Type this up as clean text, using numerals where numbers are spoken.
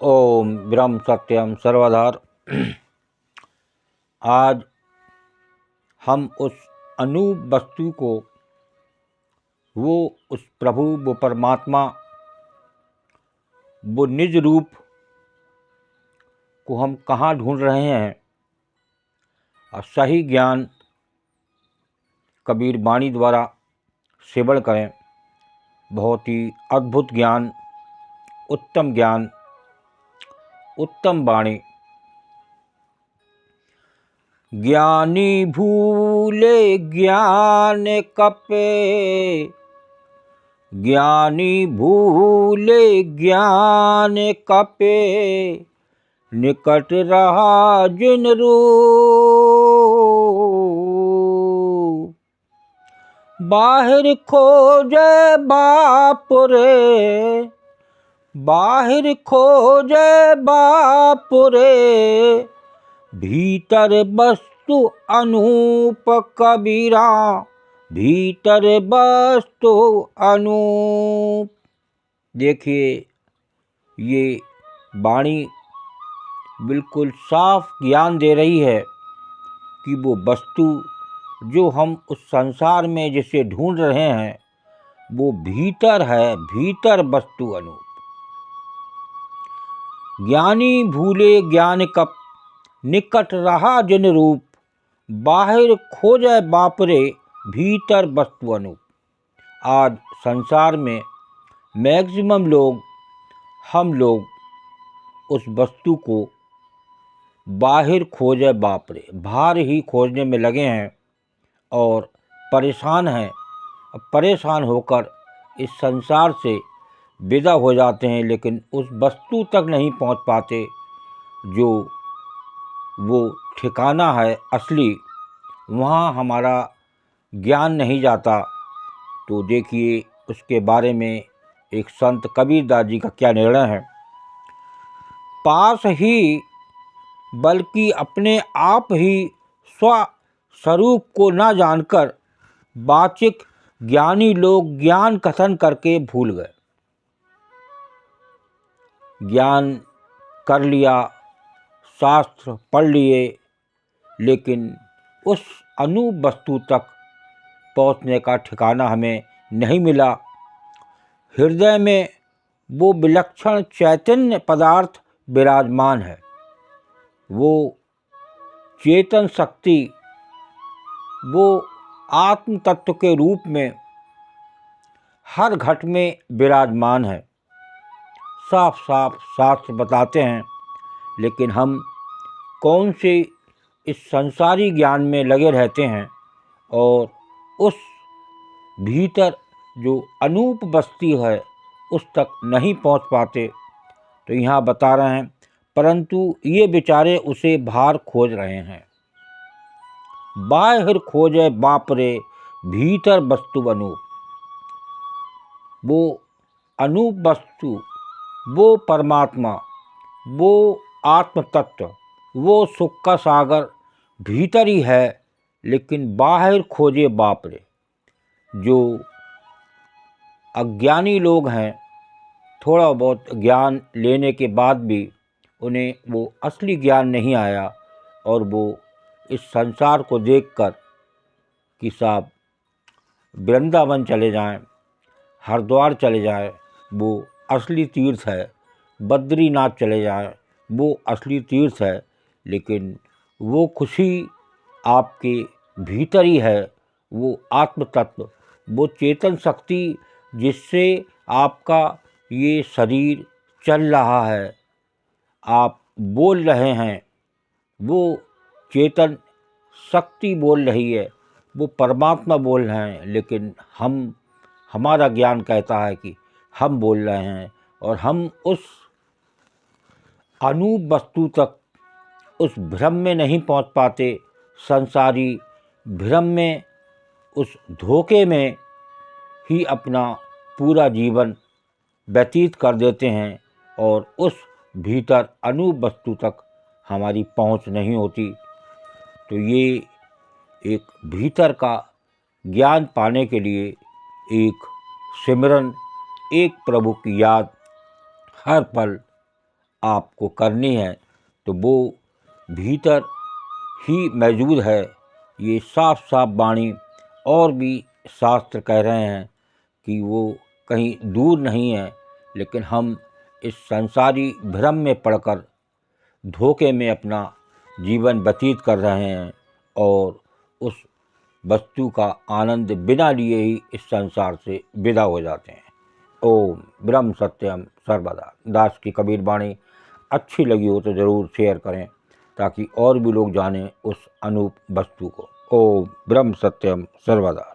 ओम ब्रह्म सत्यम सर्वधार। आज हम उस अनूप वस्तु को, वो उस प्रभु, वो परमात्मा, वो निज रूप को हम कहाँ ढूंढ रहे हैं। और सही ज्ञान कबीर वाणी द्वारा सेवन करें। बहुत ही अद्भुत ज्ञान, उत्तम वाणी। ज्ञानी भूले ज्ञान कपे, ज्ञानी भूले ज्ञान कपे, निकट रहा जिन रूप। बाहिर खोजे बाप रे, बाहिर खोजे बाप रे, भीतर वस्तु अनूप कबीरा, भीतर वस्तु अनूप। देखिए, ये वाणी बिल्कुल साफ ज्ञान दे रही है कि वो वस्तु जो हम उस संसार में जिसे ढूंढ रहे हैं, वो भीतर है, भीतर वस्तु अनूप। ज्ञानी भूले ज्ञान कप, निकट रहा जिन रूप। बाहिर खोजे बाप रे, भीतर वस्तु अनूप। आज संसार में मैक्सिमम लोग, हम लोग उस वस्तु को बाहिर खोजे बाप रे, बाहर ही खोजने में लगे हैं और परेशान हैं। परेशान होकर इस संसार से विदा हो जाते हैं, लेकिन उस वस्तु तक नहीं पहुंच पाते जो वो ठिकाना है असली, वहाँ हमारा ज्ञान नहीं जाता। तो देखिए, उसके बारे में एक संत कबीरदास जी का क्या निर्णय है। पास ही बल्कि अपने आप ही स्वस्वरूप को न जानकर, वाचिक ज्ञानी लोग ज्ञान कथन करके भूल गए। ज्ञान कर लिया, शास्त्र पढ़ लिए, लेकिन उस अनूप वस्तु तक पहुँचने का ठिकाना हमें नहीं मिला। हृदय में वो विलक्षण चैतन्य पदार्थ विराजमान है। वो चेतन शक्ति, वो आत्म तत्व के रूप में हर घट में विराजमान है। साफ साफ शास्त्र बताते हैं, लेकिन हम कौन से इस संसारी ज्ञान में लगे रहते हैं और उस भीतर जो अनूप वस्तु है उस तक नहीं पहुंच पाते। तो यहाँ बता रहे हैं, परंतु ये बेचारे उसे बाहर खोज रहे हैं। बाहिर खोजे बाप रे, भीतर वस्तु अनूप। वो अनूप वस्तु, वो परमात्मा, वो आत्म तत्व, वो सुख का सागर भीतर ही है, लेकिन बाहर खोजे बाप रे। जो अज्ञानी लोग हैं, थोड़ा बहुत ज्ञान लेने के बाद भी उन्हें वो असली ज्ञान नहीं आया, और वो इस संसार को देखकर कि साहब वृंदावन चले जाएं, हरिद्वार चले जाएं, वो असली तीर्थ है, बद्रीनाथ चले जाएं, वो असली तीर्थ है, लेकिन वो खुशी आपके भीतर ही है। वो आत्म तत्व, वो चेतन शक्ति जिससे आपका ये शरीर चल रहा है, आप बोल रहे हैं, वो चेतन शक्ति बोल रही है, वो परमात्मा बोल रहे हैं। लेकिन हमारा ज्ञान कहता है कि हम बोल रहे हैं, और हम उस अनूप वस्तु तक, उस भ्रम में नहीं पहुंच पाते। संसारी भ्रम में, उस धोखे में ही अपना पूरा जीवन व्यतीत कर देते हैं, और उस भीतर अनूप वस्तु तक हमारी पहुंच नहीं होती। तो ये एक भीतर का ज्ञान पाने के लिए एक सिमरन, एक प्रभु की याद हर पल आपको करनी है तो वो भीतर ही मौजूद है। ये साफ साफ वाणी और भी शास्त्र कह रहे हैं कि वो कहीं दूर नहीं है, लेकिन हम इस संसारी भ्रम में पड़कर धोखे में अपना जीवन व्यतीत कर रहे हैं और उस वस्तु का आनंद बिना लिए ही इस संसार से विदा हो जाते हैं। ओम ब्रह्म सत्यम सर्वदा। दास की कबीर वाणी अच्छी लगी हो तो ज़रूर शेयर करें ताकि और भी लोग जानें उस अनूप वस्तु को। ओम ब्रह्म सत्यम सर्वदा।